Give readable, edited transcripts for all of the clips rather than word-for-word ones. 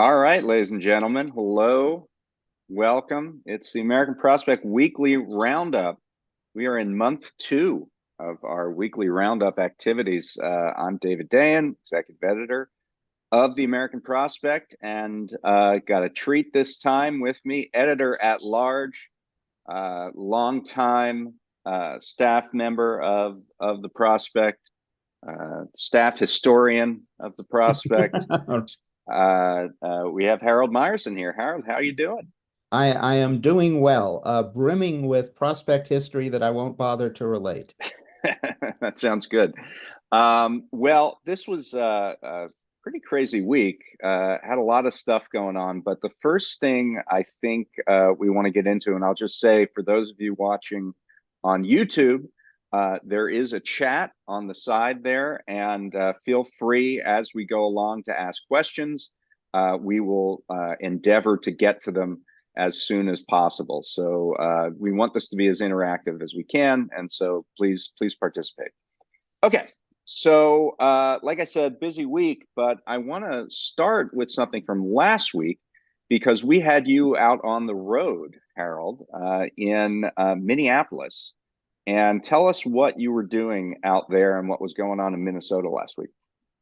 All right, ladies and gentlemen, hello, welcome. It's the American Prospect Weekly Roundup. We are in month two of our weekly Roundup activities. I'm David Dayen, executive editor of the American Prospect, and got a treat this time with me, editor at large, longtime staff member of the Prospect, staff historian of the Prospect. We have Harold Meyerson here. Harold, how are you doing? I am doing well, brimming with prospect history that I won't bother to relate. That sounds good. Well, this was a pretty crazy week. Had a lot of stuff going on, but the first thing I think we want to get into, and I'll just say for those of you watching on YouTube, there is a chat on the side there, and feel free as we go along to ask questions. We will endeavor to get to them as soon as possible. So we want this to be as interactive as we can, and so please participate. Okay, so like I said, busy week, but I want to start with something from last week because we had you out on the road, Harold, in Minneapolis. And tell us what you were doing out there and what was going on in Minnesota last week.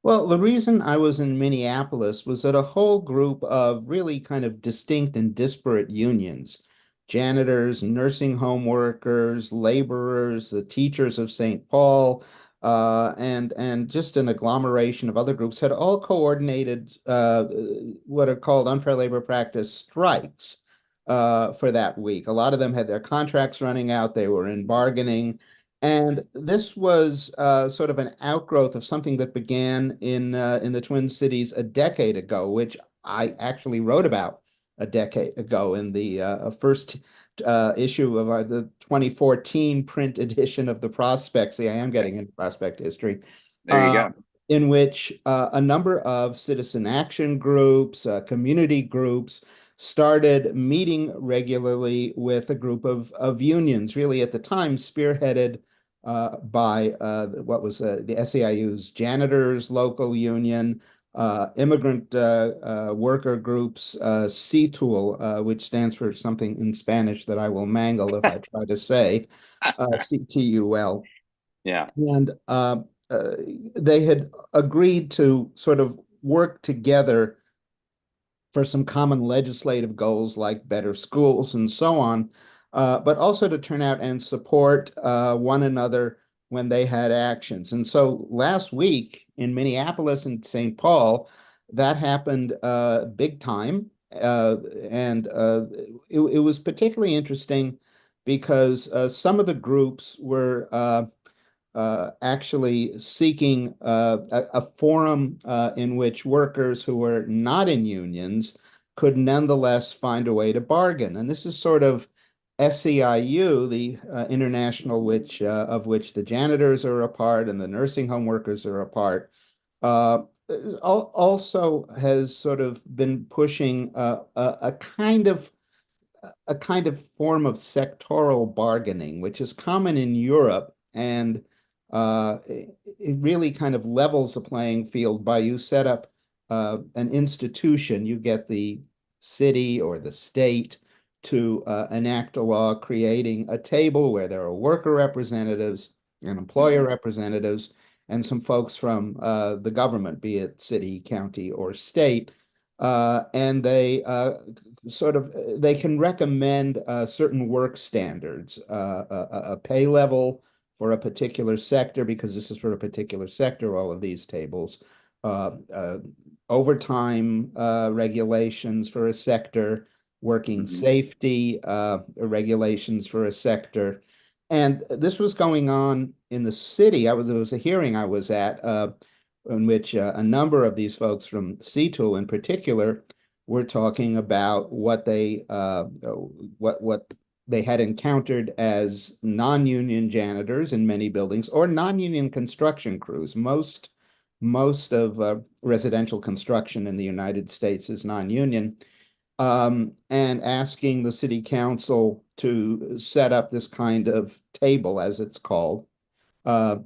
Well, the reason I was in Minneapolis was that a whole group of really kind of distinct and disparate unions, janitors, nursing home workers, laborers, the teachers of St. Paul, and just an agglomeration of other groups had all coordinated what are called unfair labor practice strikes for that week. A lot of them had their contracts running out. They were in bargaining. And this was sort of an outgrowth of something that began in the Twin Cities a decade ago, which I actually wrote about a decade ago in the first issue of the 2014 print edition of the Prospect. See, I am getting into prospect history, There you uh, go. in which a number of citizen action groups, community groups, started meeting regularly with a group of unions, really at the time spearheaded by what was the SEIU's janitors local union, immigrant worker groups, CTUL, which stands for something in Spanish that I will mangle if I try to say, CTUL. Yeah. And uh, they had agreed to sort of work together for some common legislative goals like better schools and so on, but also to turn out and support one another when they had actions. And so last week in Minneapolis and St. Paul, that happened big time. And it was particularly interesting because some of the groups were actually seeking a forum in which workers who were not in unions could nonetheless find a way to bargain. And this is sort of SEIU, the international which of which the janitors are a part and the nursing home workers are a part, uh, also has sort of been pushing a kind of form of sectoral bargaining, which is common in Europe, and it really kind of levels the playing field by you set up an institution, you get the city or the state to enact a law creating a table where there are worker representatives and employer Mhm. representatives and some folks from the government, be it city, county, or state. And they sort of they can recommend certain work standards, a pay level for a particular sector, because this is for a particular sector, all of these tables, uh, uh, overtime regulations for a sector, working Mhm. safety regulations for a sector. And this was going on in the city. There was a hearing I was at in which a number of these folks from CTOOL in particular were talking about what they had encountered as non-union janitors in many buildings or non-union construction crews. Most of residential construction in the United States is non-union, and asking the city council to set up this kind of table, as it's called, uh,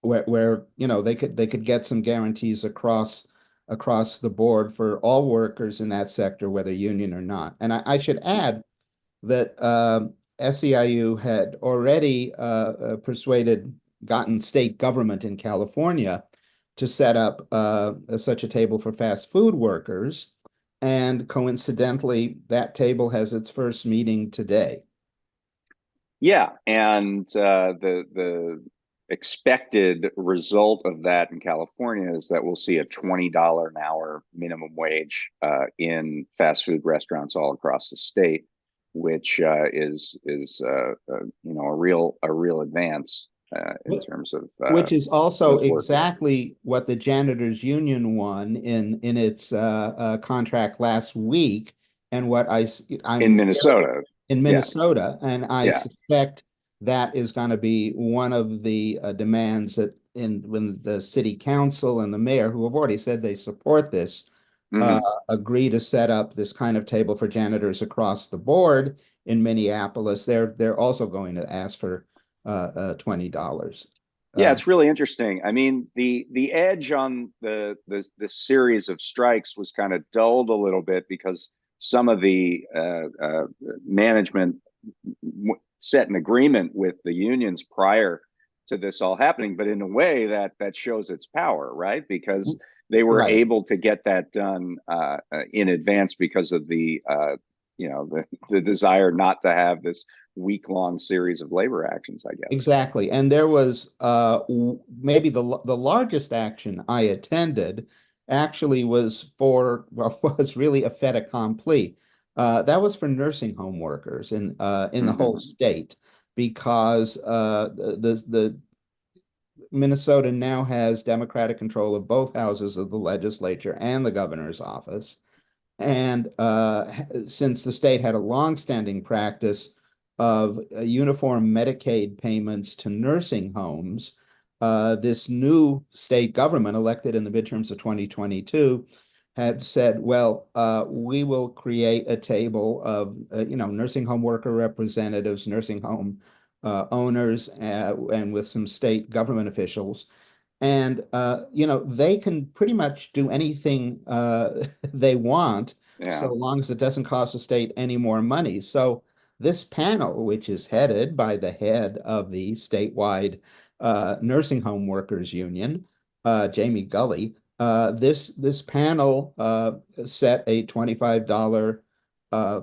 where they could get some guarantees across across the board for all workers in that sector, whether union or not. And I should add that SEIU had already gotten state government in California to set up such a table for fast food workers. And coincidentally, that table has its first meeting today. Yeah, and the expected result of that in California is that we'll see a $20 an hour minimum wage in fast food restaurants all across the state, which is a real advance in terms of Which is also those workers exactly what the janitors union won in its contract last week, and what in I'm Minnesota. in Yeah, Minnesota, and I yeah. suspect that is going to be one of the demands that when the city council and the mayor, who have already said they support this, uh, Hmm. agree to set up this kind of table for janitors across the board in Minneapolis. They're also going to ask for $20. Yeah, Uh, it's really interesting. I mean, the edge on the series of strikes was kind of dulled a little bit because some of the management set an agreement with the unions prior to this all happening. But in a way, that shows its power, right? Because they were right. able to get that done in advance because of the desire not to have this week-long series of labor actions, I guess. Exactly. And there was maybe the largest action I attended actually was for well, was really a fait accompli. That was for nursing home workers in the whole Hmm. state, because the Minnesota now has Democratic control of both houses of the legislature and the governor's office. And since the state had a longstanding practice of uniform Medicaid payments to nursing homes, this new state government elected in the midterms of 2022 had said, well, we will create a table of, nursing home worker representatives, nursing home owners, and with some state government officials. And they can pretty much do anything they want, Yeah, so long as it doesn't cost the state any more money. So this panel, which is headed by the head of the statewide nursing home workers union, Jamie Gully, this panel set a $25 uh,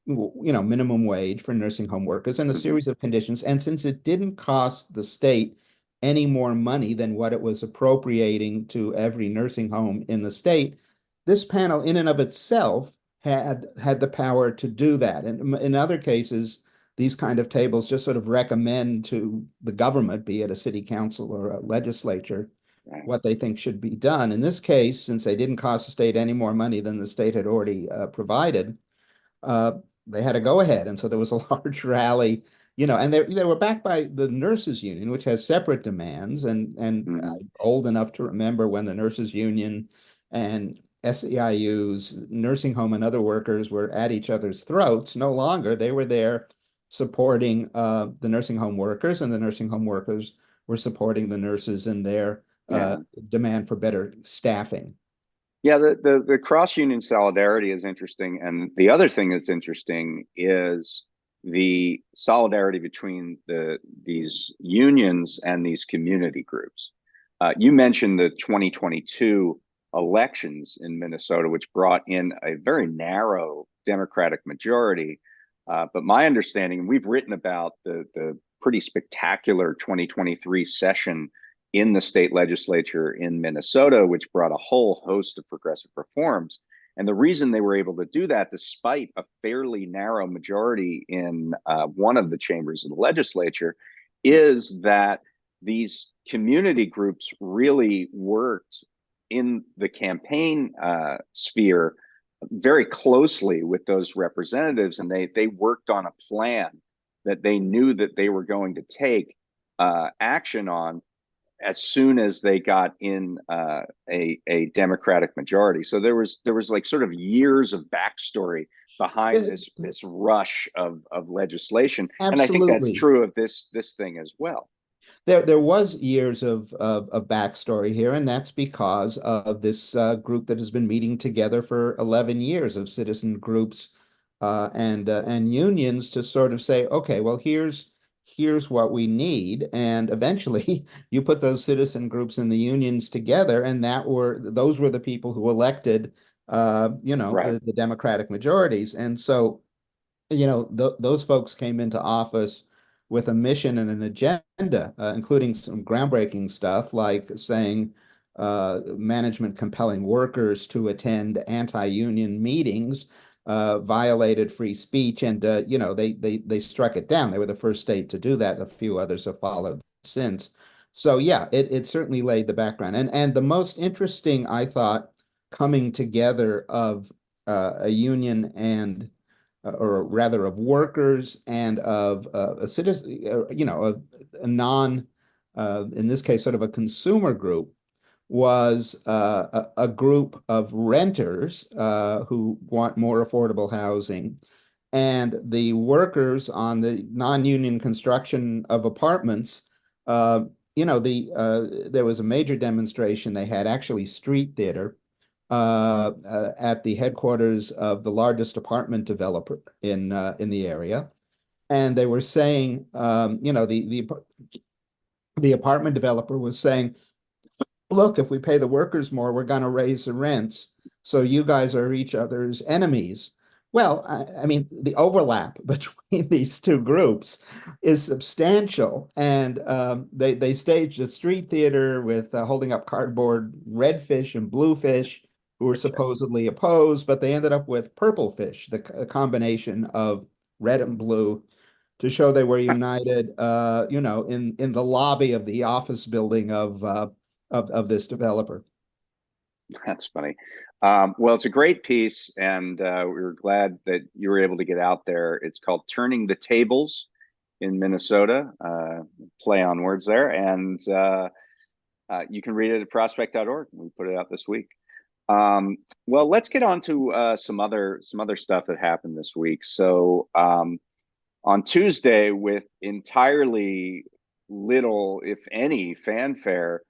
minimum wage for nursing home workers and a hmm, series of conditions. And since it didn't cost the state any more money than what it was appropriating to every nursing home in the state, this panel in and of itself had the power to do that. And in other cases, these kind of tables just sort of recommend to the government, be it a city council or a legislature, right. what they think should be done. In this case, since they didn't cost the state any more money than the state had already provided, uh, they had to go ahead. And so there was a large rally, and they were backed by the nurses union, which has separate demands. And Hmm. I'm old enough to remember when the nurses union and SEIU's nursing home and other workers were at each other's throats. No longer. They were there supporting the nursing home workers, and the nursing home workers were supporting the nurses in their Yeah. demand for better staffing. Yeah, the cross union solidarity is interesting, and the other thing that's interesting is the solidarity between these unions and these community groups. You mentioned the 2022 elections in Minnesota, which brought in a very narrow Democratic majority. But my understanding, and we've written about the pretty spectacular 2023 session in the state legislature in Minnesota, which brought a whole host of progressive reforms. And the reason they were able to do that, despite a fairly narrow majority in one of the chambers of the legislature, is that these community groups really worked in the campaign sphere very closely with those representatives, and they worked on a plan that they knew that they were going to take action on as soon as they got in a Democratic majority. So there was like sort of years of backstory behind Yeah, this rush of legislation, and I think that's absolutely. true of this thing as well. There was years of backstory here, and that's because of this group that has been meeting together for 11 years of citizen groups and unions to sort of say, okay, well, here's what we need, and eventually you put those citizen groups and the unions together, and those were the people who elected, Right. the Democratic majorities, and so th those folks came into office with a mission and an agenda, including some groundbreaking stuff like saying management compelling workers to attend anti-union meetings violated free speech, and they struck it down. They were the first state to do that. A few others have followed since. So yeah, it certainly laid the background. And the most interesting, I thought, coming together of a union and or rather of workers and of a citizen, a non, in this case, sort of a consumer group, was a group of renters who want more affordable housing, and the workers on the non-union construction of apartments. There was a major demonstration. They had actually street theater at the headquarters of the largest apartment developer in the area, and they were saying, the apartment developer was saying, look, if we pay the workers more, we're going to raise the rents. So you guys are each other's enemies. Well, I mean, the overlap between these two groups is substantial. And they staged a street theater with holding up cardboard red fish and blue fish who were supposedly opposed, but they ended up with purple fish, the combination of red and blue to show they were united, in the lobby of the office building of this developer. That's funny. Well, it's a great piece, and we were glad that you were able to get out there. It's called Turning the Tables in Minnesota, play on words there. And you can read it at prospect.org. We put it out this week. Well, let's get on to some other stuff that happened this week. So on Tuesday, with entirely little, if any, fanfare,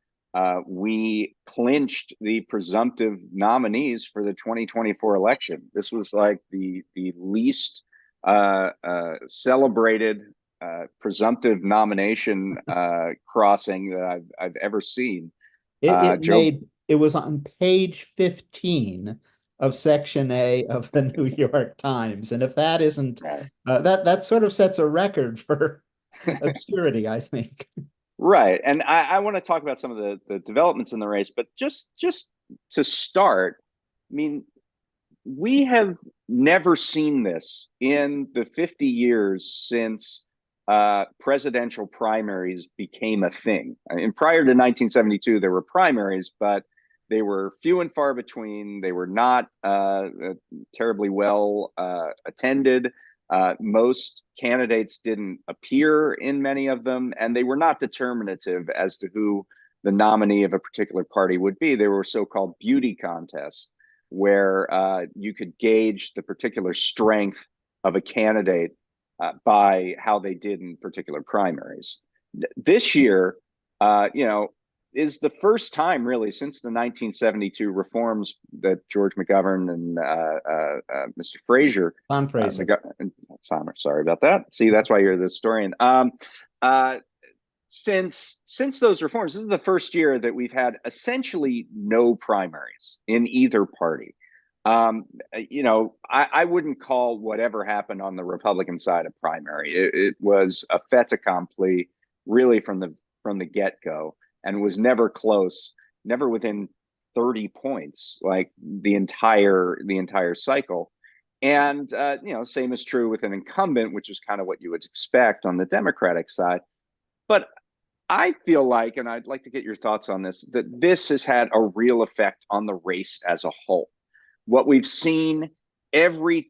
we clinched the presumptive nominees for the 2024 election. This was like the least celebrated presumptive nomination crossing that I've ever seen. Joe, It was on page 15 of Section A of the New York Times. And if that isn't right. that sort of sets a record for obscurity, I think. Right. And I want to talk about some of the developments in the race, but just to start, I mean, we have never seen this in the 50 years since presidential primaries became a thing. I mean, prior to 1972, there were primaries, but they were few and far between. They were not terribly well attended. Most candidates didn't appear in many of them, and they were not determinative as to who the nominee of a particular party would be. They were so-called beauty contests, where you could gauge the particular strength of a candidate by how they did in particular primaries. This year, is the first time really since the 1972 reforms that George McGovern and Mr. Fraser, Don Fraser. sorry about that. See, that's why you're the historian. Since those reforms, this is the first year that we've had essentially no primaries in either party. I wouldn't call whatever happened on the Republican side a primary. It was a fait accompli, really from the get-go, and was never close, never within 30 points, like the entire cycle. And same is true with an incumbent, which is kind of what you would expect on the Democratic side. But I feel like, and I'd like to get your thoughts on this, that this has had a real effect on the race as a whole. What we've seen every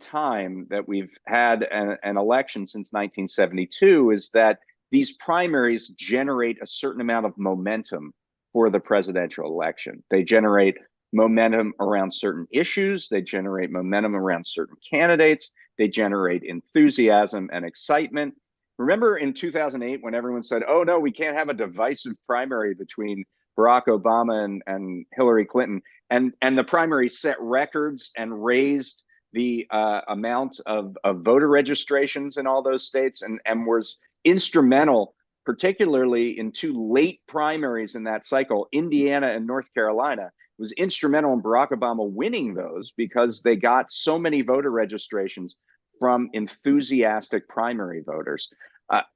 time that we've had an election since 1972 is that these primaries generate a certain amount of momentum for the presidential election. They generate momentum around certain issues. They generate momentum around certain candidates. They generate enthusiasm and excitement. Remember in 2008 when everyone said, "Oh no, we can't have a divisive primary between Barack Obama and Hillary Clinton," and the primary set records and raised the amount of voter registrations in all those states, and was instrumental, particularly in two late primaries in that cycle, Indiana and North Carolina. Was instrumental in Barack Obama winning those because they got so many voter registrations from enthusiastic primary voters.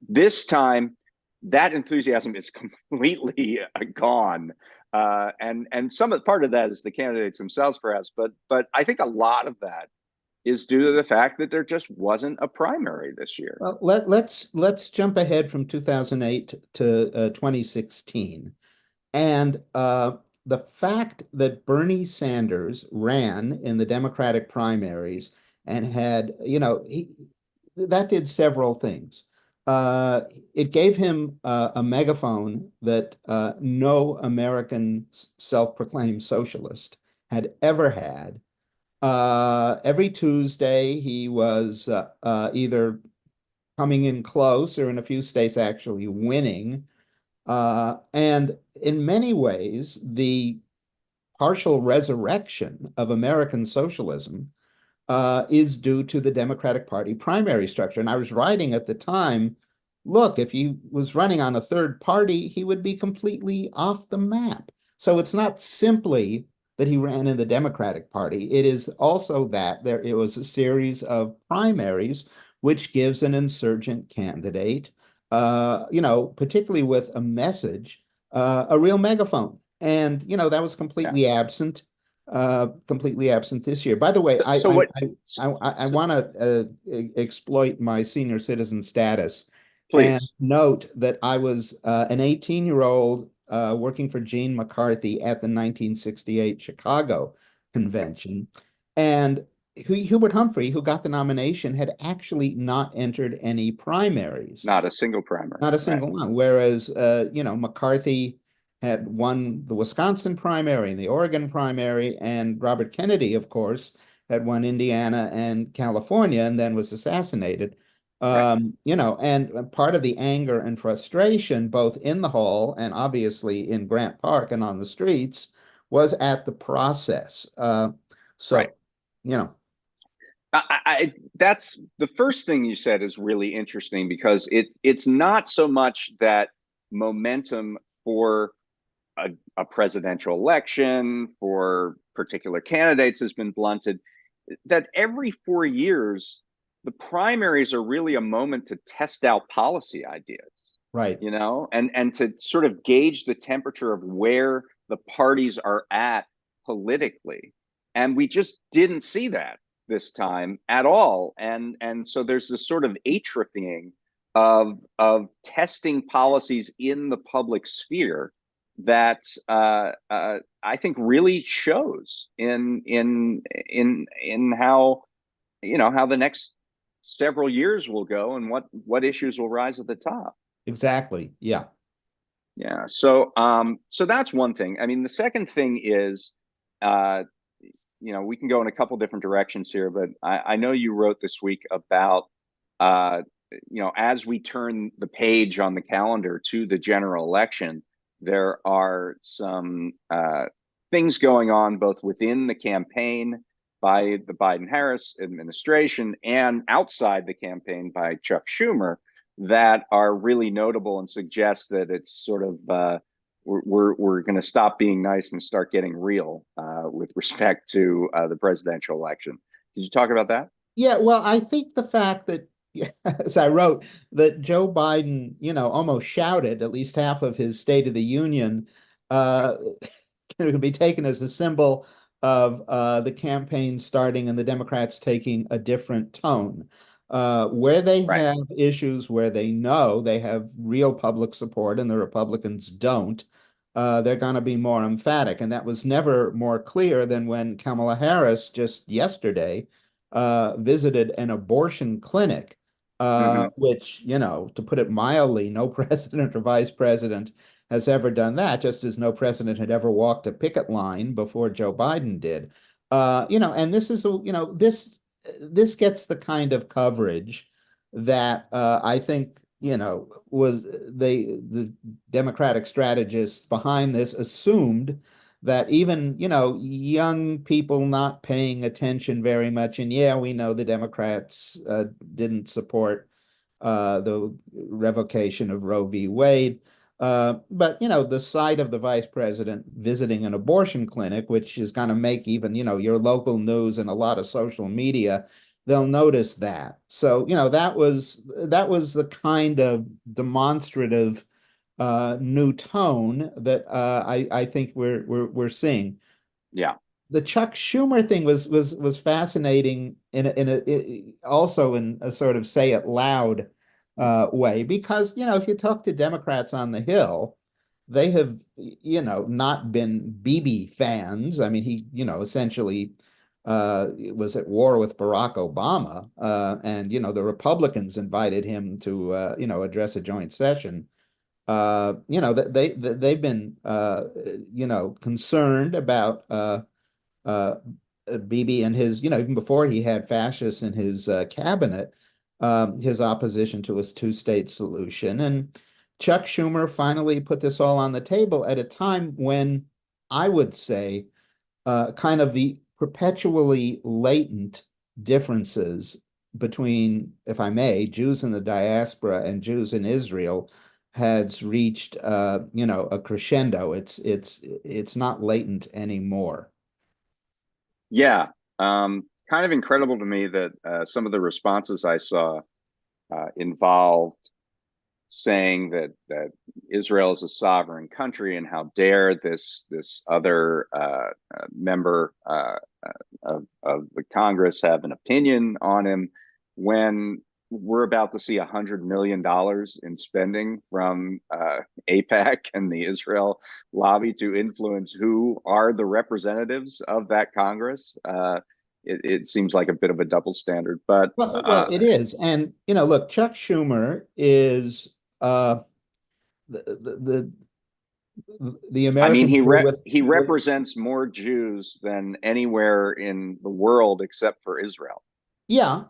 This time, that enthusiasm is completely gone, and some of part of that is the candidates themselves, perhaps, but I think a lot of that is due to the fact that there just wasn't a primary this year. Well, let's jump ahead from 2008 to 2016. And the fact that Bernie Sanders ran in the Democratic primaries and had, that did several things. It gave him a megaphone that no American self-proclaimed socialist had ever had. Every Tuesday, he was either coming in close or in a few states actually winning. And in many ways, the partial resurrection of American socialism is due to the Democratic Party primary structure. And I was writing at the time, look, if he was running on a third party, he would be completely off the map. So it's not simply that he ran in the Democratic Party. It is also that it was a series of primaries, which gives an insurgent candidate, particularly with a message, a real megaphone. And, that was Yeah. completely absent this year. By the way, So what? I So, want to exploit my senior citizen status and please. note that I was an 18-year-old working for Gene McCarthy at the 1968 Chicago convention. And Hubert Humphrey, who got the nomination, had actually not entered any primaries. Not a single primary, Not a right? single one. Whereas, McCarthy had won the Wisconsin primary and the Oregon primary, and Robert Kennedy, of course, had won Indiana and California and then was assassinated. Right. And part of the anger and frustration, both in the hall and obviously in Grant Park and on the streets, was at the process. Right. So, you know, That's the first thing you said is really interesting because it's not so much that momentum for a presidential election for particular candidates has been blunted. That every 4 years, the primaries are really a moment to test out policy ideas, right. and to sort of gauge the temperature of where the parties are at politically. And we just didn't see that this time at all. And so there's this sort of atrophying of testing policies in the public sphere that I think really shows in how how the next several years will go and what issues will rise at the top. Exactly. Yeah. Yeah. So that's one thing. I mean, the second thing is, uh, we can go in a couple different directions here, but I know you wrote this week about, uh, as we turn the page on the calendar to the general election, there are some things going on both within the campaign by the Biden-Harris administration and outside the campaign by Chuck Schumer that are really notable and suggest that it's sort of we're going to stop being nice and start getting real with respect to the presidential election. Did you talk about that? Yeah, well, I think the fact that, as I wrote, that Joe Biden, almost shouted at least half of his State of the Union, uh, can be taken as a symbol of the campaign starting and the Democrats taking a different tone. Where they Right. have issues where they know they have real public support and the Republicans don't, they're going to be more emphatic. And that was never more clear than when Kamala Harris just yesterday visited an abortion clinic, Mm-hmm. which, to put it mildly, no president or vice president has ever done that, just as no president had ever walked a picket line before Joe Biden did. And this is, this gets the kind of coverage that I think was the Democratic strategists behind this assumed that even, young people not paying attention very much, and yeah, we know the Democrats didn't support the revocation of Roe v. Wade. But the sight of the vice president visiting an abortion clinic, which is going to make even, your local news and a lot of social media, they'll notice that. So, that was the kind of demonstrative new tone that I think we're seeing. Yeah. The Chuck Schumer thing was fascinating also in a sort of say it loud way, because if you talk to Democrats on the Hill, they have not been Bibi fans. I mean, he essentially was at war with Barack Obama, and the Republicans invited him to address a joint session. They've been concerned about uh, Bibi and his, even before he had fascists in his cabinet, his opposition to his two-state solution. And Chuck Schumer finally put this all on the table at a time when I would say kind of the perpetually latent differences between, if I may, Jews in the diaspora and Jews in Israel has reached, a crescendo. It's not latent anymore. Yeah. Kind of incredible to me that some of the responses I saw involved saying that Israel is a sovereign country, and how dare this other member of the Congress have an opinion on him, when we're about to see $100 million in spending from APAC and the Israel lobby to influence who are the representatives of that Congress. It seems like a bit of a double standard, but Well, it is. And, look, Chuck Schumer is the the I mean, American Jew he represents more Jews than anywhere in the world except for Israel. yeah,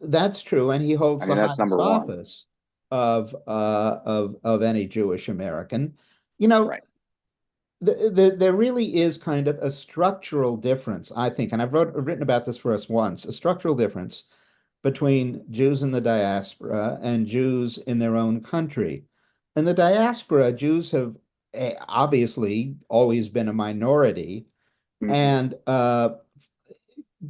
that's true. And he holds I the mean, that's highest number one. office of any Jewish American. You know, Right. there really is kind of a structural difference, I think, and written about this for us once, a structural difference between Jews in the diaspora and Jews in their own country. In the diaspora, Jews have obviously always been a minority, Mhm. and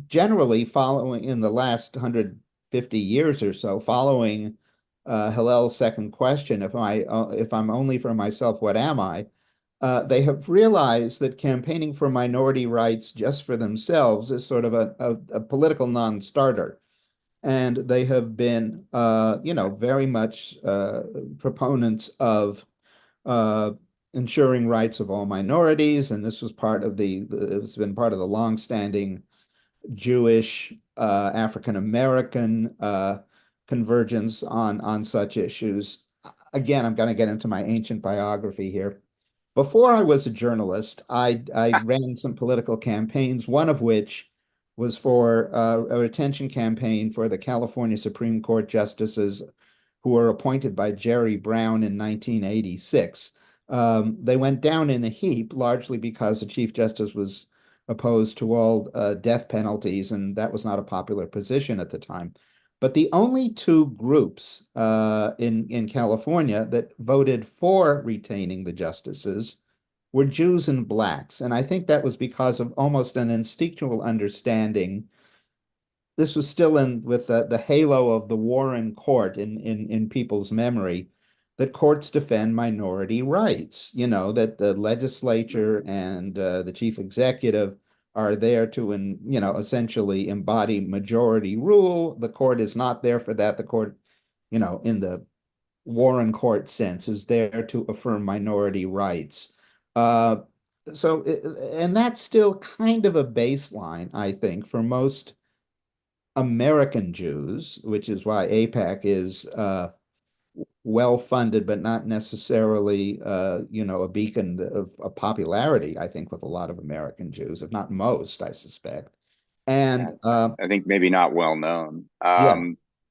generally following in the last 150 years or so, following Hillel's second question, if I'm only for myself, what am I? They have realized that campaigning for minority rights just for themselves is sort of a political non-starter. And they have been, very much proponents of uh, ensuring rights of all minorities. And this was it's been part of the longstanding Jewish, African American convergence on such issues. Again, I'm going to get into my ancient biography here. Before I was a journalist, I ran some political campaigns, one of which was for a retention campaign for the California Supreme Court justices who were appointed by Jerry Brown in 1986. They went down in a heap, largely because the Chief Justice was opposed to all death penalties, and that was not a popular position at the time. But the only two groups in California that voted for retaining the justices were Jews and blacks. And I think that was because of almost an instinctual understanding. This was still in with the halo of the Warren Court in people's memory, that courts defend minority rights, that the legislature and the chief executive are there to, essentially embody majority rule. The court is not there for that. The court, in the Warren Court sense, is there to affirm minority rights. Uh, and that's still kind of a baseline, I think, for most American Jews, which is why APAC is well funded, but not necessarily, a beacon of popularity, I think, with a lot of American Jews, if not most, I suspect. Yeah, And I think maybe not well known. yeah,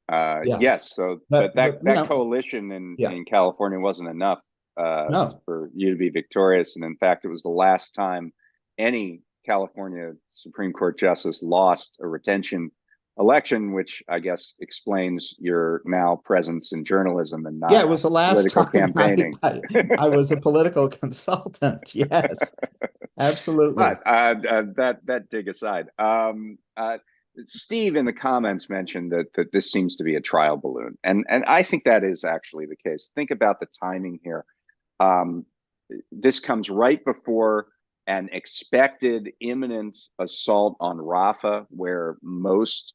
Yeah, Yes. So, but but you that know, coalition yeah, in California wasn't enough no. for you to be victorious. And in fact, it was the last time any California Supreme Court justice lost a retention election, which I guess explains your now presence in journalism and Yeah, not it was the last political time campaigning. I was a political consultant. Yes, absolutely. But that dig aside, Steve in the comments mentioned that this seems to be a trial balloon, and I think that is actually the case. Think about the timing here. Um, this comes right before an expected imminent assault on Rafah, where most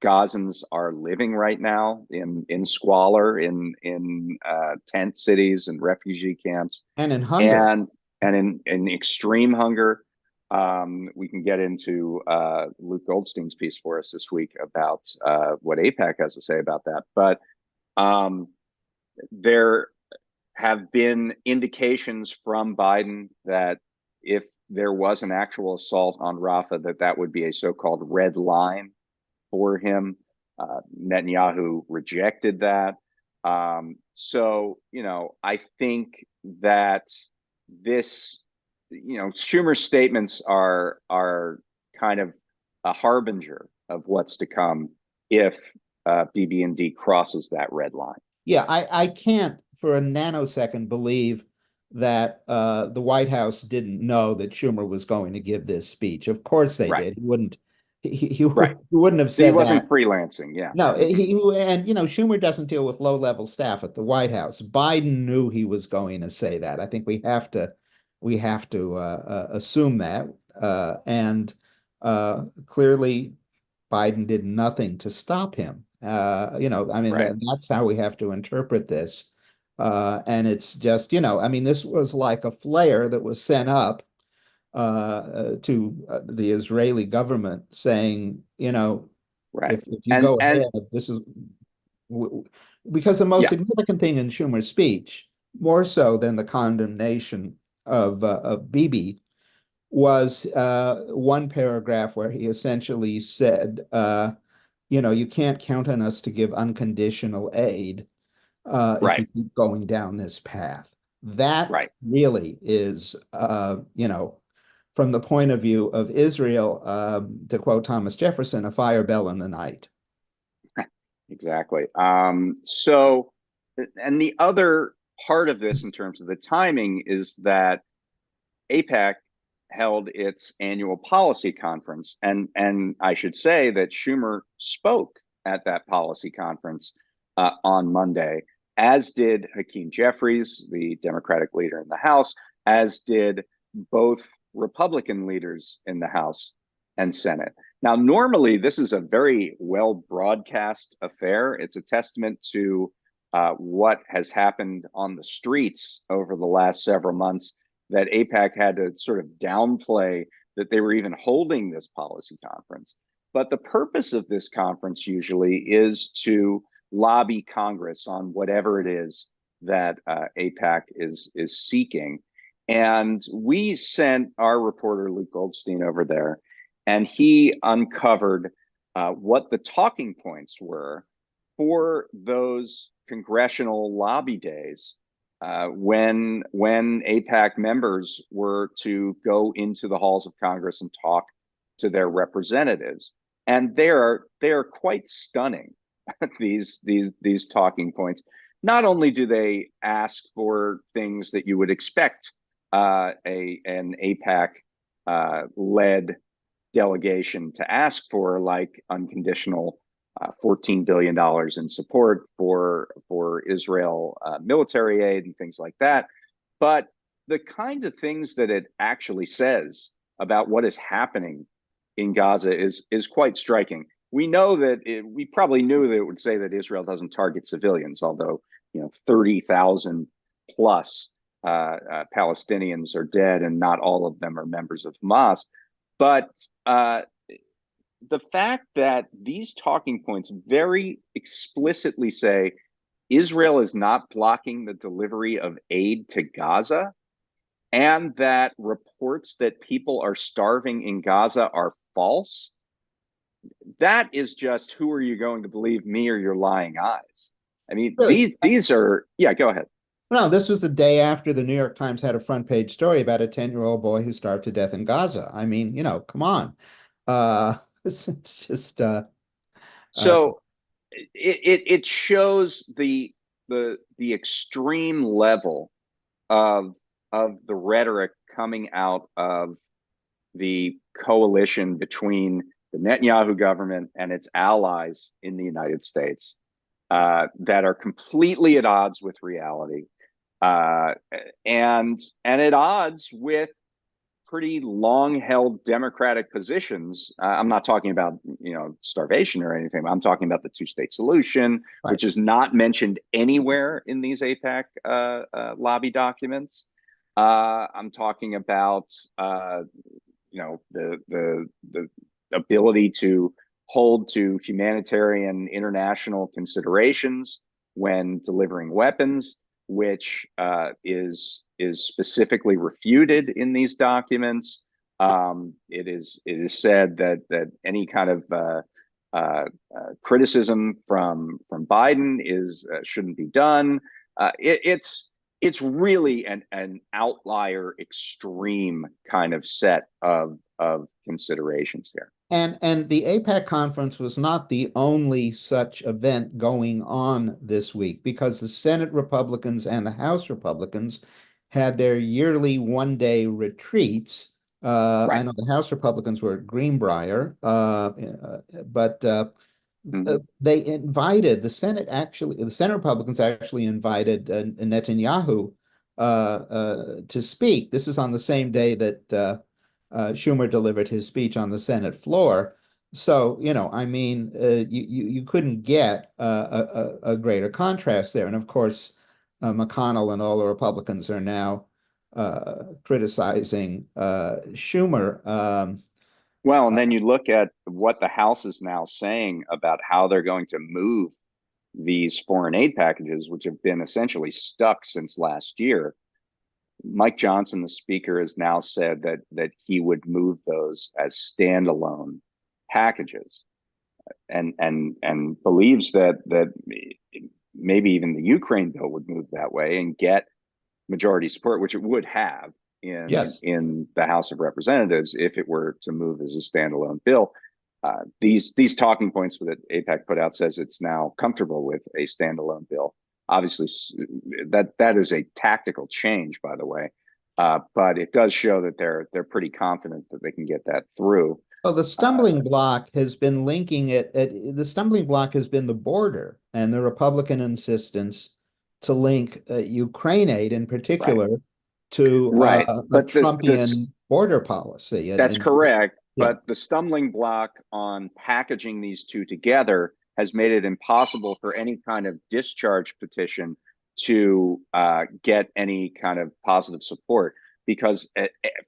Gazans are living right now in squalor, in tent cities and refugee camps, And in hunger. and in extreme hunger. We can get into Luke Goldstein's piece for us this week about what APAC has to say about that. But um, there have been indications from Biden that if there was an actual assault on Rafah, that would be a so-called red line for him. Netanyahu rejected that. So, I think that this, Schumer's statements are kind of a harbinger of what's to come if BB&D crosses that red line. Yeah, I can't for a nanosecond believe that the White House didn't know that Schumer was going to give this speech. Of course they Right, did. He wouldn't right. he wouldn't have He said wasn't that. freelancing. Yeah. No, and Schumer doesn't deal with low-level staff at the White House. Biden knew he was going to say that. I think we have to assume that, and clearly Biden did nothing to stop him. I mean Right. that's how we have to interpret this. And it's just, I mean, this was like a flare that was sent up to the Israeli government saying, Right. if you And go ahead, this is because the most yeah. significant thing in Schumer's speech, more so than the condemnation of Bibi, was one paragraph where he essentially said, you can't count on us to give unconditional aid if you Right. keep going down this path. That Right. really is, from the point of view of Israel, to quote Thomas Jefferson, a fire bell in the night. Exactly. So, and the other part of this in terms of the timing is that APAC held its annual policy conference, and I should say that Schumer spoke at that policy conference on Monday, as did Hakeem Jeffries, the Democratic leader in the House, as did both Republican leaders in the House and Senate. Now, normally this is a very well broadcast affair. It's a testament to what has happened on the streets over the last several months that APAC had to sort of downplay that they were even holding this policy conference. But the purpose of this conference usually is to lobby Congress on whatever it is that APAC is seeking. And we sent our reporter Luke Goldstein over there, and he uncovered what the talking points were for those congressional lobby days when APAC members were to go into the halls of Congress and talk to their representatives, and they are quite stunning. These talking points. Not only do they ask for things that you would expect an APAC led delegation to ask for, like unconditional $14 billion in support for Israel military aid and things like that. But the kinds of things that it actually says about what is happening in Gaza is quite striking. We know that we probably knew that it would say that Israel doesn't target civilians, although 30,000 plus Palestinians are dead, and not all of them are members of Hamas. But the fact that these talking points very explicitly say Israel is not blocking the delivery of aid to Gaza, and that reports that people are starving in Gaza are false, that is just, who are you going to believe, me or your lying eyes? I mean, Really? these are, yeah, go ahead. No, this was the day after the New York Times had a front page story about a 10-year-old boy who starved to death in Gaza. I mean, come on. It's just uh, So it shows the extreme level of the rhetoric coming out of the coalition between the Netanyahu government and its allies in the United States, that are completely at odds with reality, uh, and at odds with pretty long held democratic positions. I'm not talking about, starvation or anything. I'm talking about the two-state solution, right. which is not mentioned anywhere in these APAC lobby documents. I'm talking about the ability to hold to humanitarian international considerations when delivering weapons, which is specifically refuted in these documents. It is said that any kind of criticism from Biden is shouldn't be done. It's really an outlier, extreme kind of set of considerations here. And the APAC conference was not the only such event going on this week because the Senate Republicans and the House Republicans had their yearly one-day retreats. I Right. know the House Republicans were at Greenbrier, but Mm-hmm. the Senate Republicans actually invited Netanyahu to speak. This is on the same day that Schumer delivered his speech on the Senate floor. So, I mean, you couldn't get a greater contrast there. And of course, McConnell and all the Republicans are now criticizing Schumer. Well, and Uh, then you look at what the House is now saying about how they're going to move these foreign aid packages, which have been essentially stuck since last year. Mike Johnson, the speaker, has now said that he would move those as standalone packages, and believes that maybe even the Ukraine bill would move that way and get majority support, which it would have yes. in the House of Representatives if it were to move as a standalone bill. These talking points that APAC put out says it's now comfortable with a standalone bill. Obviously, that is a tactical change, by the way, but it does show that they're pretty confident that they can get that through. Well, the Uh, stumbling block has been the stumbling block has been the border and the Republican insistence to link Ukraine aid in right, particular to right, a but this Trumpian border policy. that's correct. Yeah, But the stumbling block on packaging these two together has made it impossible for any kind of discharge petition to get any kind of positive support. Because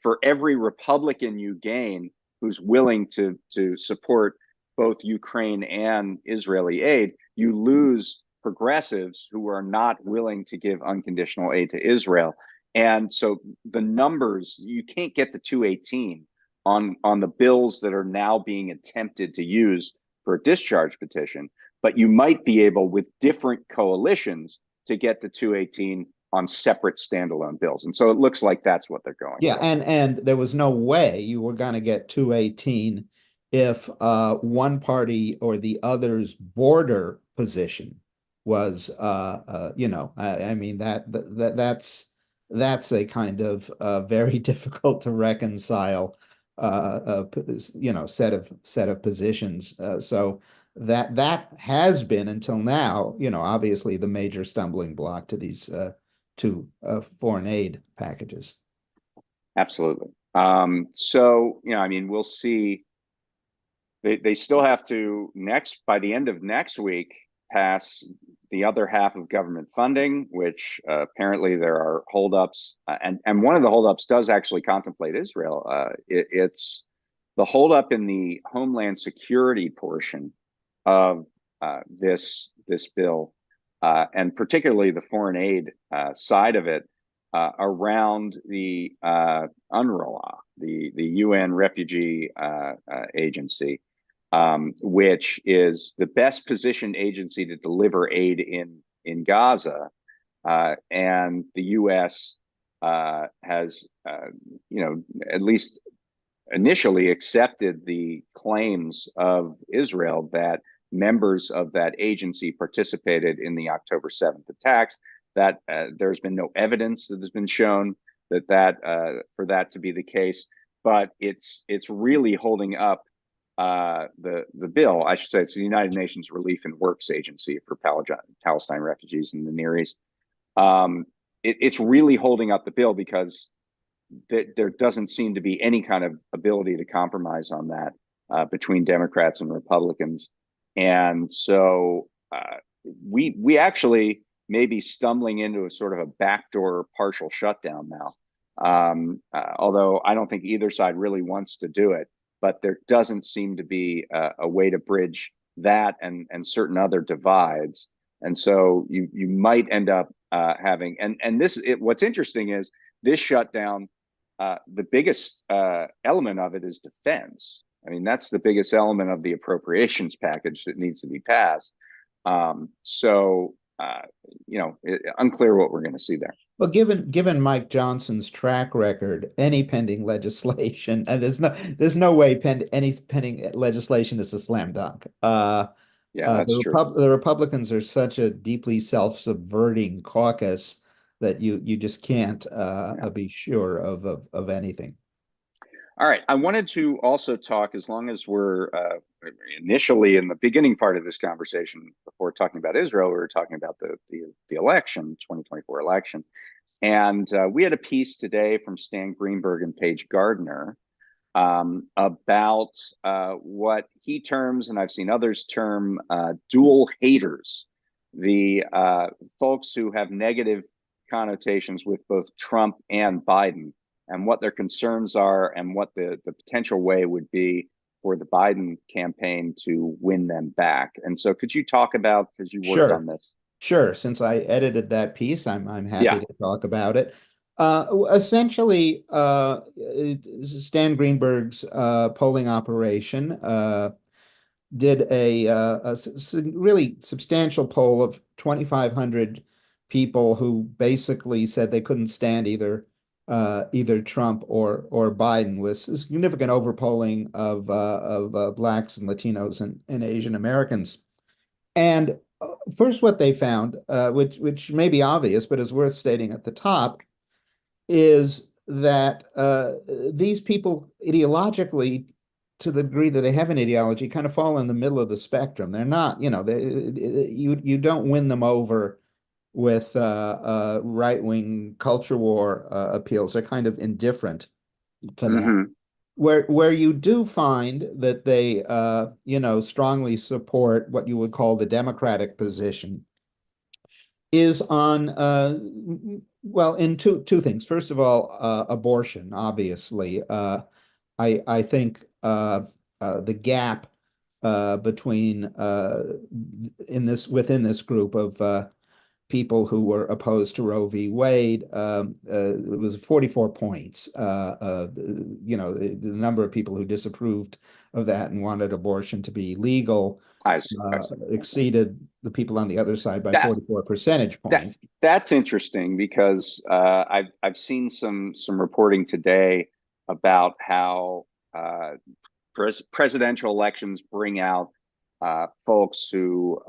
for every Republican you gain who's willing to support both Ukraine and Israeli aid, you lose progressives who are not willing to give unconditional aid to Israel. And so the numbers, you can't get the 218 on the bills that are now being attempted to use for a discharge petition, but you might be able, with different coalitions, to get the 218 on separate standalone bills. And so it looks like that's what they're going yeah, for. and there was no way you were going to get 218 if one party or the other's border position was I mean that's a kind of very difficult to reconcile set of positions. So that has been until now, obviously the major stumbling block to these two foreign aid packages. Absolutely. So, I mean, we'll see. They still have to, by the end of next week, pass the other half of government funding, which apparently there are holdups, and one of the holdups does actually contemplate Israel. It's the holdup in the Homeland Security portion of this bill, and particularly the foreign aid side of it, around the UNRWA, the UN Refugee Agency. which is the best positioned agency to deliver aid in Gaza. And the U.S. Has, at least initially accepted the claims of Israel that members of that agency participated in the October 7th attacks. That there's been no evidence that has been shown that for that to be the case, but it's really holding up the bill. I should say it's the United Nations Relief and Works Agency for Palestine refugees in the Near East. It's really holding up the bill because there doesn't seem to be any kind of ability to compromise on that between Democrats and Republicans, and so we actually may be stumbling into a sort of a backdoor partial shutdown now. Although I don't think either side really wants to do it, but there doesn't seem to be a way to bridge that and certain other divides, and so you might end up having what's interesting is this shutdown. The biggest element of it is defense. I mean, that's the biggest element of the appropriations package that needs to be passed. Unclear what we're going to see there. Well, given Mike Johnson's track record, any pending legislation, and there's no way any pending legislation is a slam dunk. Yeah, that's true. The Republicans are such a deeply self-subverting caucus that you just can't be sure of anything. All right. I wanted to also talk, as long as we're initially in the beginning part of this conversation, before talking about Israel, we were talking about the election, 2024 election. And we had a piece today from Stan Greenberg and Paige Gardner about what he terms, and I've seen others term, dual haters, the folks who have negative connotations with both Trump and Biden, and what their concerns are and what the potential way would be for the Biden campaign to win them back. And so could you talk about, because you worked on this? Sure. Since I edited that piece, I'm happy to talk about it. Essentially, Stan Greenberg's polling operation did a really substantial poll of 2,500 people who basically said they couldn't stand either Trump or Biden, with significant overpolling of blacks and Latinos and Asian Americans. And first, what they found, which may be obvious but is worth stating at the top, is that these people ideologically, to the degree that they have an ideology, kind of fall in the middle of the spectrum. They're not, you don't win them over with right-wing culture war appeals. They're kind of indifferent to that. Where you do find that they, strongly support what you would call the Democratic position is on, in two things. First of all, abortion, obviously. I think the gap between within this group of people who were opposed to Roe v. Wade, it was 44 points. The number of people who disapproved of that and wanted abortion to be legal exceeded the people on the other side by 44 percentage points. That's interesting because I've seen some reporting today about how presidential elections bring out folks who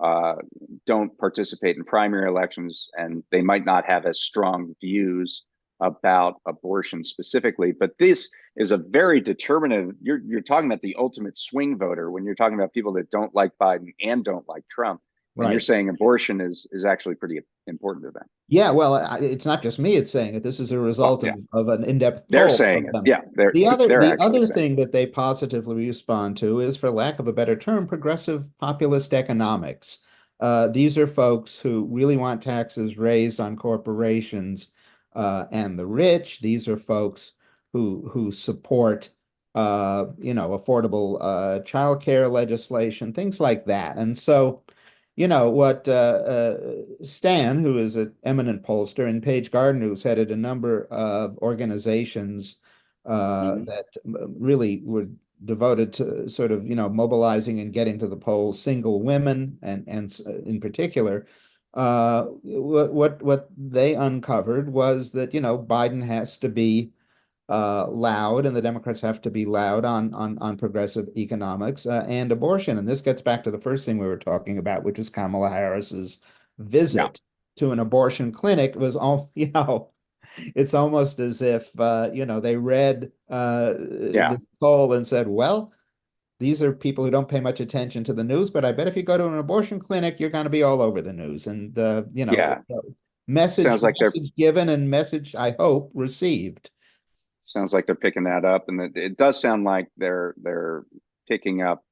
don't participate in primary elections, and they might not have as strong views about abortion specifically. But this is a very determinative. You're talking about the ultimate swing voter when you're talking about people that don't like Biden and don't like Trump. And you're saying abortion is actually pretty important to them. Yeah, well, it's not just me. It's saying that this is a result of an in-depth poll. They're saying it. Yeah. The other thing that they positively respond to is, for lack of a better term, progressive populist economics. These are folks who really want taxes raised on corporations and the rich. These are folks who support affordable childcare legislation, things like that. And so, what Stan, who is an eminent pollster, and Paige Gardner, who's headed a number of organizations that really would devoted to sort of, mobilizing and getting to the polls single women, and in particular, what they uncovered was that, Biden has to be loud, and the Democrats have to be loud on progressive economics and abortion. And this gets back to the first thing we were talking about, which is Kamala Harris's Yeah, visit to an abortion clinic. It was all, it's almost as if they read yeah, the poll and said, well, these are people who don't pay much attention to the news, but I bet if you go to an abortion clinic, you're going to be all over the news. And yeah. it's a message Sounds like they're message given and message, I hope, received. sounds like they're picking that up, and it does sound like they're picking up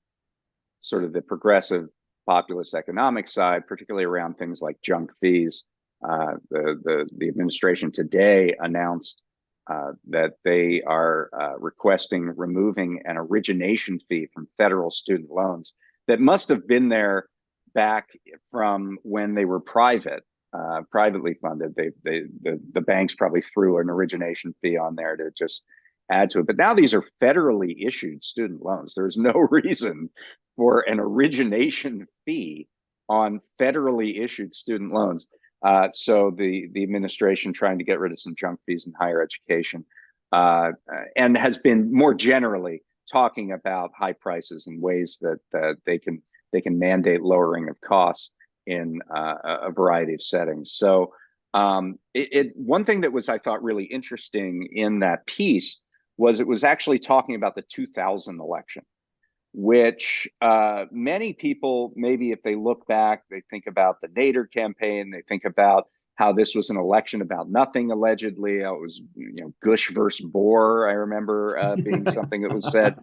sort of the progressive populist economic side, particularly around things like junk fees. The administration today announced that they are requesting removing an origination fee from federal student loans that must have been there back from when they were privately funded. The banks probably threw an origination fee on there to just add to it. But now these are federally issued student loans. There's no reason for an origination fee on federally issued student loans. So the administration trying to get rid of some junk fees in higher education, and has been more generally talking about high prices and ways that they can mandate lowering of costs in a variety of settings. So one thing that was, I thought, really interesting in that piece was it was actually talking about the 2000 election, which many people, maybe if they look back, they think about the Nader campaign, they think about how this was an election about nothing, allegedly. It was, Gush versus Boer, I remember being something that was said.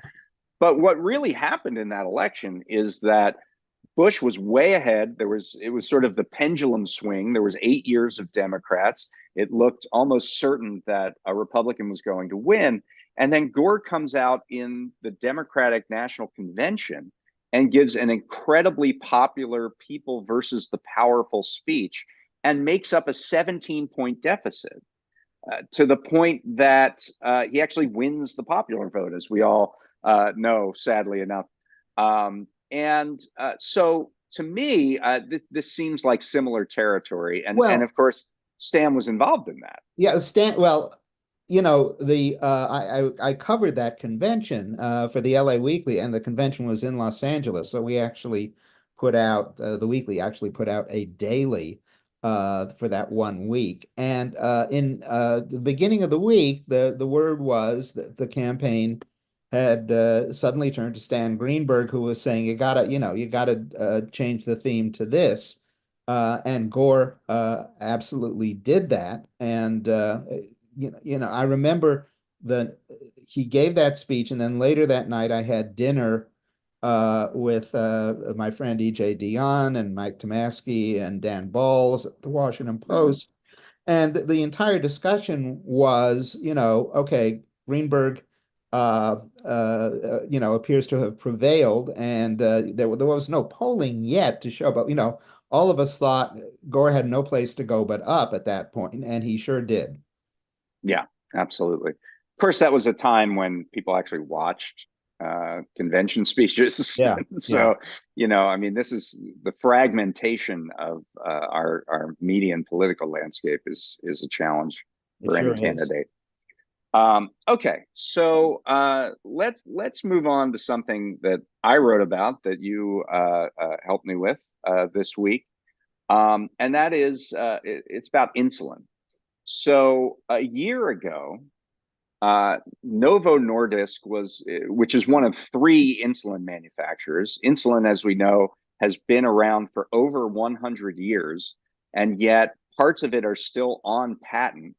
But what really happened in that election is that Bush was way ahead. It was sort of the pendulum swing. There was 8 years of Democrats. It looked almost certain that a Republican was going to win. And then Gore comes out in the Democratic National Convention and gives an incredibly popular people versus the powerful speech and makes up a 17-point deficit, to the point that he actually wins the popular vote, as we all know, sadly enough. So to me, this seems like similar territory. And Well, of course, Stan was involved in that. yeah, well, the I covered that convention for the LA Weekly, and the convention was in Los Angeles. So we actually put out the Weekly actually put out a daily for that 1 week. And in the beginning of the week, the word was that the campaign had suddenly turned to Stan Greenberg, who was saying, you gotta change the theme to this. And Gore absolutely did that. And I remember that he gave that speech, and then later that night I had dinner with my friend E.J. Dionne and Mike Tomasky and Dan Balls at the Washington Mhm. Post. And the entire discussion was, okay, Greenberg, appears to have prevailed, and there was no polling yet to show, but all of us thought Gore had no place to go but up at that point, and he sure did. Yeah, absolutely. Of course, that was a time when people actually watched convention speeches. Yeah, yeah, So, I mean, this is the fragmentation of our media and political landscape is a challenge it for any sure is. candidate. Okay, so let's move on to something that I wrote about that you helped me with this week, and that is it's about insulin. So a year ago, Novo Nordisk which is one of three insulin manufacturers. Insulin, as we know, has been around for over 100 years, and yet parts of it are still on patent.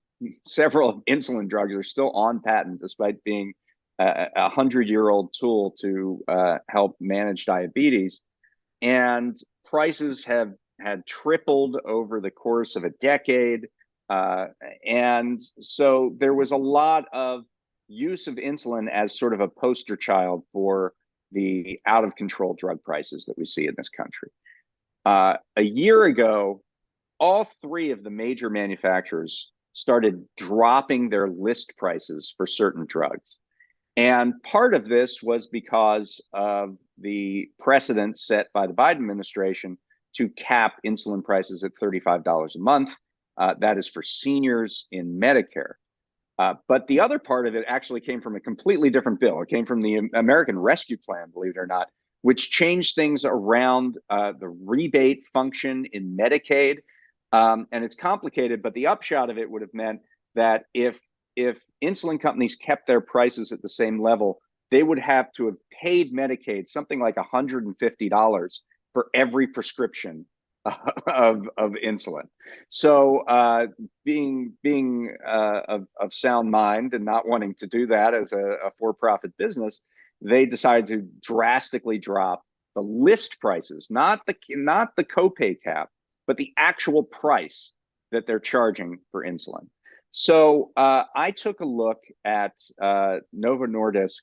Several insulin drugs are still on patent, despite being a 100-year-old tool to help manage diabetes. And prices have had tripled over the course of a decade. Uh, and so there was a lot of use of insulin as sort of a poster child for the out of control drug prices that we see in this country. A year ago, all three of the major manufacturers started dropping their list prices for certain drugs. And part of this was because of the precedent set by the Biden administration to cap insulin prices at $35 a month. That is for seniors in Medicare. But the other part of it actually came from a completely different bill. It came from the American Rescue Plan, believe it or not, which changed things around the rebate function in Medicaid. And it's complicated, but the upshot of it would have meant that if insulin companies kept their prices at the same level, they would have to have paid Medicaid something like $150 for every prescription of insulin. So being of sound mind and not wanting to do that as a for-profit business, they decided to drastically drop the list prices, not the copay cap, but the actual price that they're charging for insulin. So I took a look at Novo Nordisk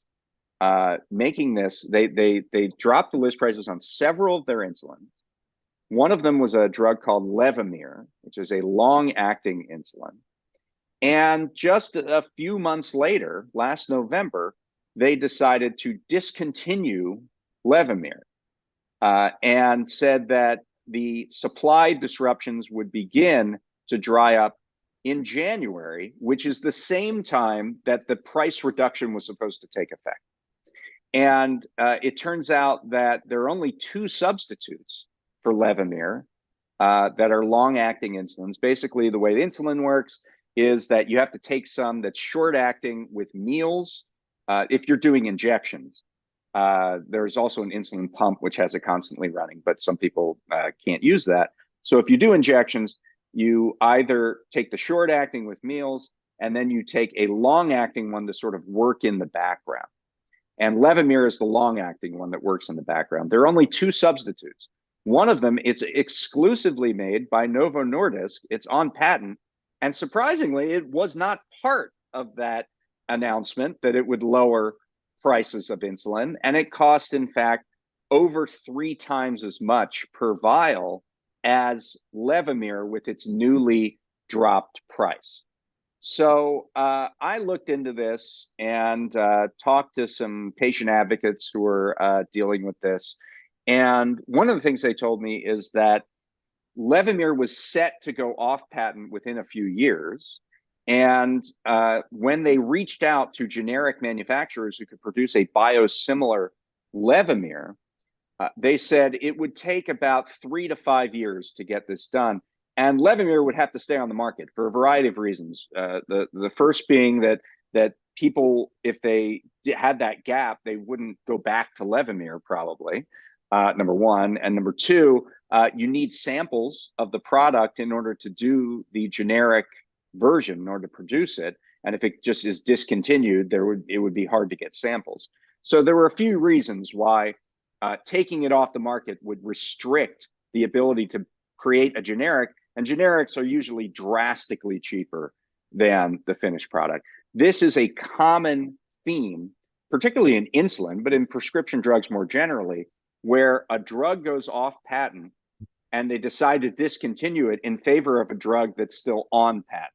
making this. They dropped the list prices on several of their insulins. One of them was a drug called Levemir, which is a long-acting insulin. And just a few months later, last November, they decided to discontinue Levemir and said that the supply disruptions would begin to dry up in January, which is the same time that the price reduction was supposed to take effect. And it turns out that there are only two substitutes for Levemir that are long-acting insulins. Basically, the way the insulin works is that you have to take some that's short-acting with meals if you're doing injections. There's also an insulin pump, which has it constantly running, but some people can't use that. So if you do injections, you either take the short-acting with meals, and then you take a long-acting one to sort of work in the background. And Levemir is the long-acting one that works in the background. There are only two substitutes. One of them, it's exclusively made by Novo Nordisk. It's on patent. And surprisingly, it was not part of that announcement that it would lower prices of insulin. And it cost, in fact, over 3 times as much per vial as Levemir with its newly dropped price. So I looked into this and talked to some patient advocates who are dealing with this. And one of the things they told me is that Levemir was set to go off patent within a few years. And when they reached out to generic manufacturers who could produce a biosimilar Levemir, they said it would take about 3 to 5 years to get this done. And Levemir would have to stay on the market for a variety of reasons. The first being that people, if they had that gap, they wouldn't go back to Levemir probably, number one. And number two, you need samples of the product in order to do the generic version, in order to produce it. And if it just is discontinued, it would be hard to get samples. So there were a few reasons why taking it off the market would restrict the ability to create a generic, and generics are usually drastically cheaper than the finished product. This is a common theme, particularly in insulin, but in prescription drugs more generally, where a drug goes off patent and they decide to discontinue it in favor of a drug that's still on patent.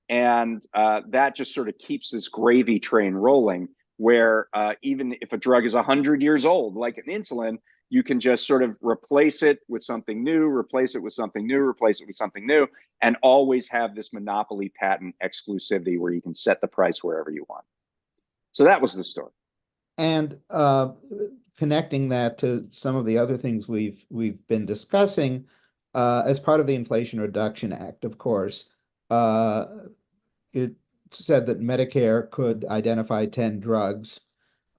And that just sort of keeps this gravy train rolling, where even if a drug is 100 years old, like an insulin, you can just sort of replace it with something new, replace it with something new, replace it with something new, and always have this monopoly patent exclusivity where you can set the price wherever you want. So that was the story. And connecting that to some of the other things we've been discussing, as part of the Inflation Reduction Act, of course, it said that Medicare could identify 10 drugs.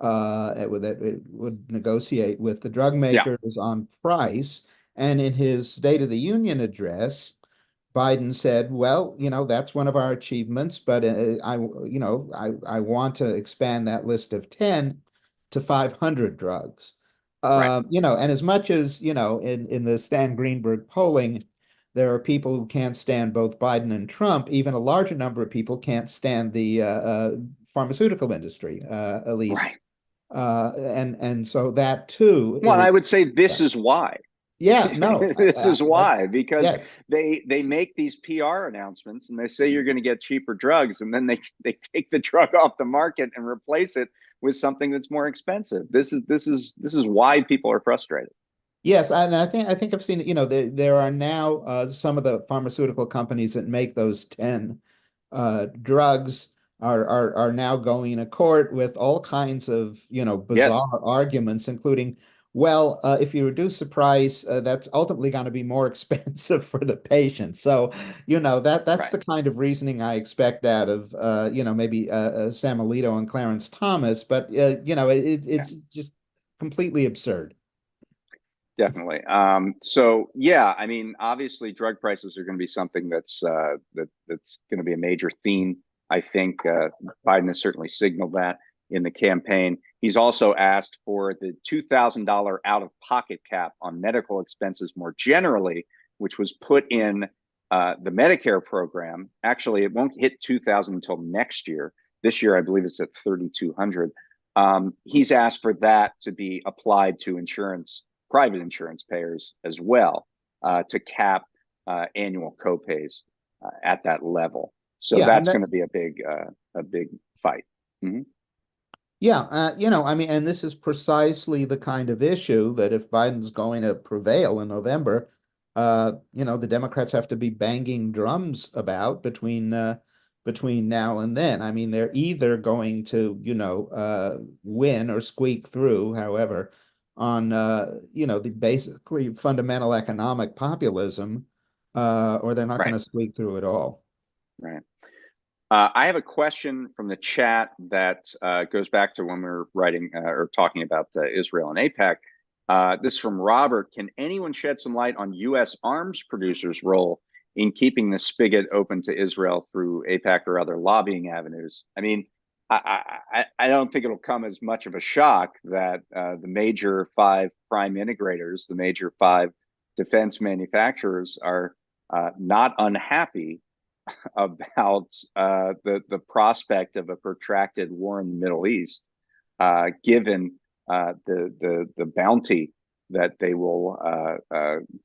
It would negotiate with the drug makers on price. And in his State of the Union address, Biden said, well, that's one of our achievements, but I want to expand that list of 10 to 500 drugs. Right. And as much as, in the Stan Greenberg polling, there are people who can't stand both Biden and Trump. Even a larger number of people can't stand the pharmaceutical industry, at least. Right. And so that too Well, is, I would say this is why. Yeah, no, This is why, that's because yes. they make these PR announcements and they say you're going to get cheaper drugs, and then they take the drug off the market and replace it with something that's more expensive. This is why people are frustrated. Yes, and I think I've seen, there are now some of the pharmaceutical companies that make those 10 drugs are now going to court with all kinds of, Yes, bizarre arguments, including, well, if you reduce the price, that's ultimately going to be more expensive for the patient. So, that's right. the kind of reasoning I expect out of, maybe Sam Alito and Clarence Thomas, but Yeah. it's just completely absurd. Definitely. So yeah, I mean, obviously, drug prices are going to be something that's going to be a major theme. I think Biden has certainly signaled that in the campaign. He's also asked for the $2,000 out-of-pocket cap on medical expenses more generally, which was put in the Medicare program. Actually, it won't hit 2,000 until next year. This year, I believe it's at 3,200. He's asked for that to be applied to private insurance payers as well, to cap annual copays at that level. So Yeah, and that's that going to be a big fight. Mm-hmm. Yeah, I mean, and this is precisely the kind of issue that if Biden's going to prevail in November, the Democrats have to be banging drums about between now and then. I mean, they're either going to, win or squeak through, however, on the basically fundamental economic populism, or they're not going Right, to squeak through at all. right. I have a question from the chat that goes back to when we were writing or talking about Israel and APAC. This is from Robert. Can anyone shed some light on U.S. arms producers' role in keeping the spigot open to Israel through APAC or other lobbying avenues? I mean, I don't think it'll come as much of a shock that the major five prime integrators, the major five defense manufacturers, are not unhappy about the prospect of a protracted war in the Middle East, given the bounty that they will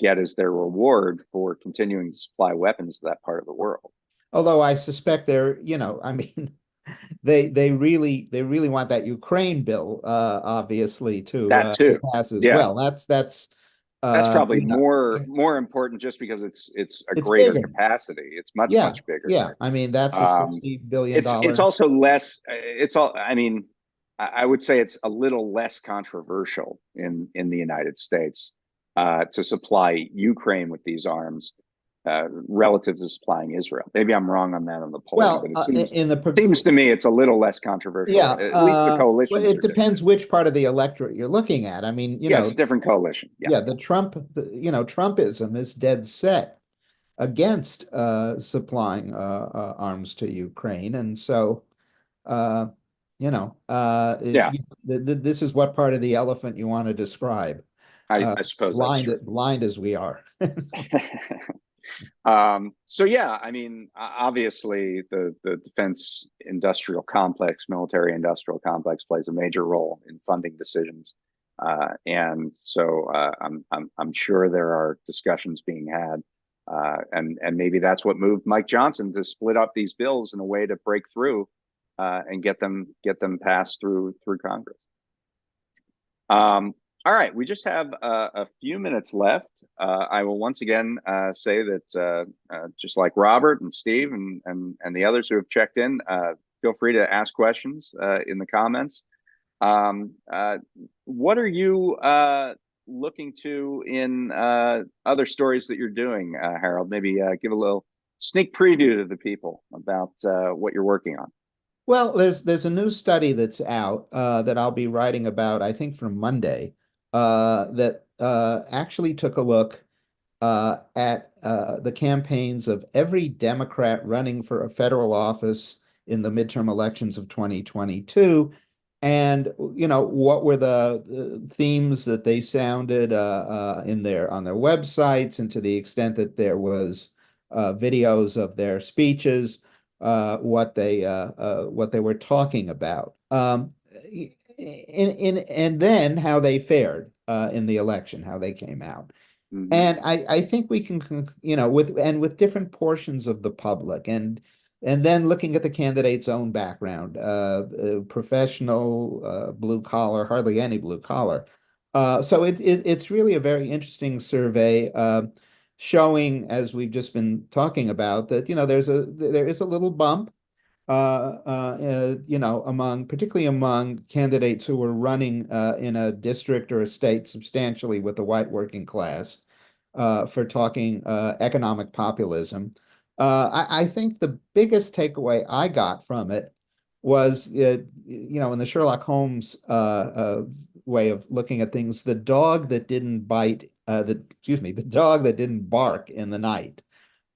get as their reward for continuing to supply weapons to that part of the world. Although I suspect they're, I mean, they really want that Ukraine bill, obviously, That to too, pass as yeah, well. That's that's uh, probably you know, more important just because it's a it's greater bigger. capacity. It's much Yeah, bigger. yeah. I mean, that's a Um, $60 billion it's also less. It's all. I mean, I would say it's a little less controversial in the United States to supply Ukraine with these arms relative to supplying Israel. Maybe I'm wrong on that on the polling, Well, but it in the seems to me it's a little less controversial. yeah, At least the well, coalitions it are different. depends which part of the electorate you're looking at. I mean, Yeah, it's a different coalition. Yeah, yeah, Trumpism is dead set against supplying arms to Ukraine, and so uh, yeah. this is what part of the elephant you want to describe, I suppose that's true. blind as we are. So yeah, I mean, obviously the defense industrial complex, military industrial complex plays a major role in funding decisions. And so I'm sure there are discussions being had. And maybe that's what moved Mike Johnson to split up these bills in a way to break through and get them passed through Congress. All right, we just have a few minutes left. I will once again say that just like Robert and Steve and the others who have checked in, feel free to ask questions in the comments. What are you looking to in other stories that you're doing, Harold? Maybe give a little sneak preview to the people about what you're working on. Well, there's a new study that's out that I'll be writing about, I think, from Monday, that actually took a look at the campaigns of every Democrat running for a federal office in the midterm elections of 2022. And, what were the themes that they sounded on their websites, and to the extent that there was videos of their speeches, what they were talking about. And then how they fared in the election, how they came out. Hmm. And I think we can, with different portions of the public, and then looking at the candidate's own background, professional, blue collar, hardly any blue collar. So it's really a very interesting survey, showing, as we've just been talking about, that there is a little bump, particularly among candidates who were running in a district or a state substantially with the white working class, for talking economic populism. I think the biggest takeaway I got from it was, in the Sherlock Holmes way of looking at things, the dog that didn't the dog that didn't bark in the night.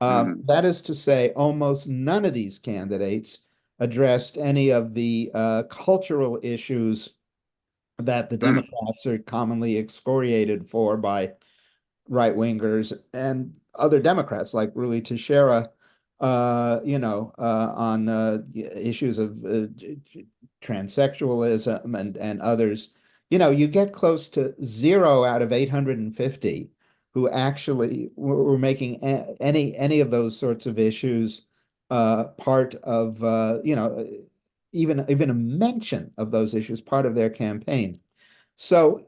Hmm. That is to say, almost none of these candidates addressed any of the cultural issues that the Democrats are commonly excoriated for by right wingers and other Democrats like Rui Teixeira, on issues of transsexualism and others. You get close to 0 out of 850 who actually were making any of those sorts of issues part of, even a mention of those issues part of their campaign. So,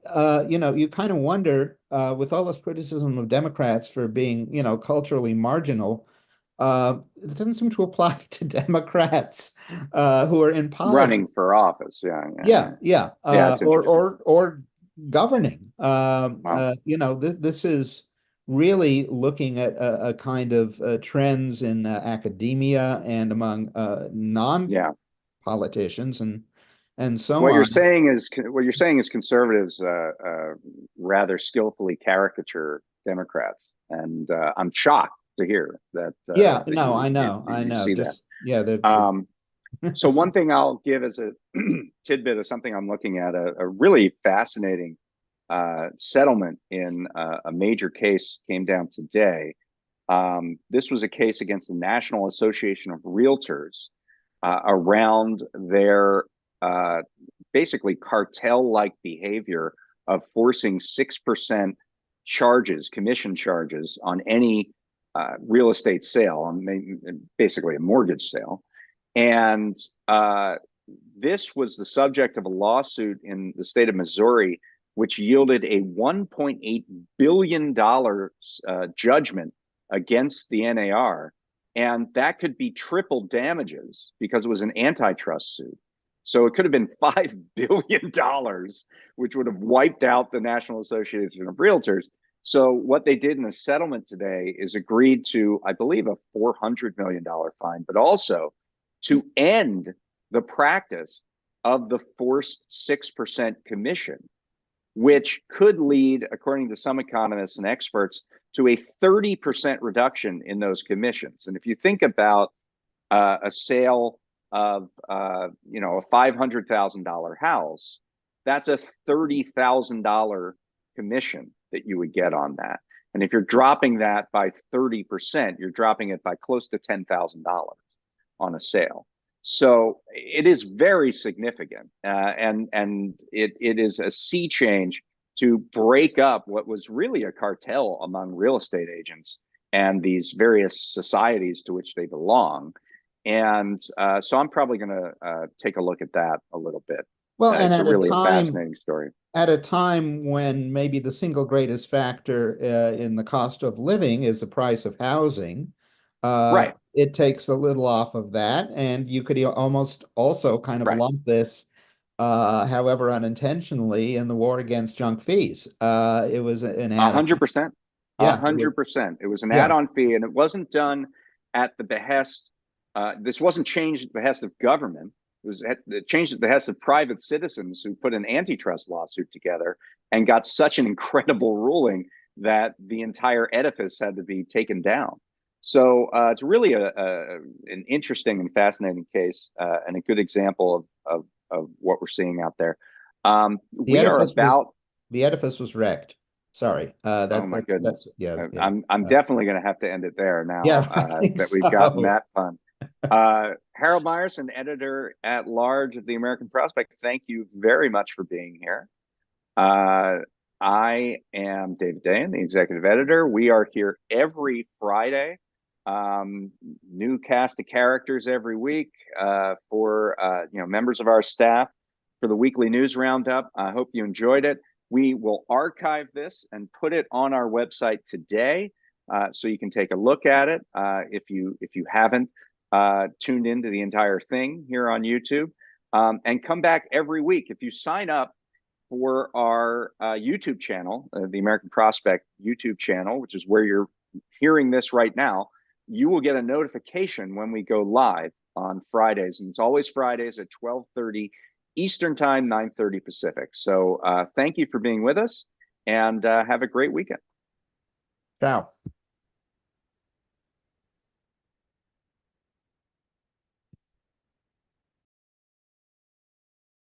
you kind of wonder, with all this criticism of Democrats for being, culturally marginal, it doesn't seem to apply to Democrats who are in politics. Running for office. Yeah, yeah, Yeah, yeah. yeah, Yeah, it's interesting. or governing. Wow. This is really looking at a kind of trends in academia and among Yeah. non-politicians and so on. What you're saying is conservatives rather skillfully caricature Democrats, and I'm shocked to hear Yeah, that no, I you know. see that. Just yeah, Um, so one thing I'll give as a tidbit of something I'm looking at, a really fascinating settlement in a major case came down today. This was a case against the National Association of Realtors around their uh, basically cartel-like behavior of forcing 6% charges, commission charges on any real estate sale, on basically a mortgage sale. And this was the subject of a lawsuit in the state of Missouri, which yielded a $1.8 billion judgment against the NAR. And that could be triple damages because it was an antitrust suit. So it could have been $5 billion, which would have wiped out the National Association of Realtors. So what they did in the settlement today is agreed to, I believe, a $400 million fine, but also to end the practice of the forced 6% commission, which could lead, according to some economists and experts, to a 30% reduction in those commissions. And if you think about a sale of a $500,000 house, that's a $30,000 commission that you would get on that. And if you're dropping that by 30%, you're dropping it by close to $10,000 on a sale. So it is very significant, and it is a sea change to break up what was really a cartel among real estate agents and these various societies to which they belong. And so I'm probably going to take a look at that a little bit. Well, and It's a really a fascinating story. at a time when maybe the single greatest factor in the cost of living is the price of housing, Right, it takes a little off of that, and you could almost also kind of right. lump this, however unintentionally, in the war against junk fees. It was an A add-on. hundred percent. A Yeah, it was. hundred percent. It was an Yeah, add-on fee, and it wasn't done at the behest. This wasn't changed at the behest of government. It changed at the behest of private citizens who put an antitrust lawsuit together and got such an incredible ruling that the entire edifice had to be taken down. So it's really an interesting and fascinating case, and a good example of what we're seeing out there. the We are edifice was about the edifice was wrecked. Sorry. Oh my That goodness. yeah, yeah. I'm Uh, definitely going to have to end it there yeah, now I think that we've gotten so. that fun. Harold Meyerson, editor at large of the American Prospect, thank you very much for being here. Uh, I am David Dayen, the executive editor. We are here every Friday. New cast of characters every week for members of our staff for the weekly news roundup. I hope you enjoyed it. We will archive this and put it on our website today, so you can take a look at it if you haven't tuned into the entire thing here on YouTube, and come back every week if you sign up for our YouTube channel, the American Prospect YouTube channel, which is where you're hearing this right now. You will get a notification when we go live on Fridays, and it's always Fridays at 12:30 Eastern Time, 9:30 Pacific. So thank you for being with us, and have a great weekend. Ciao.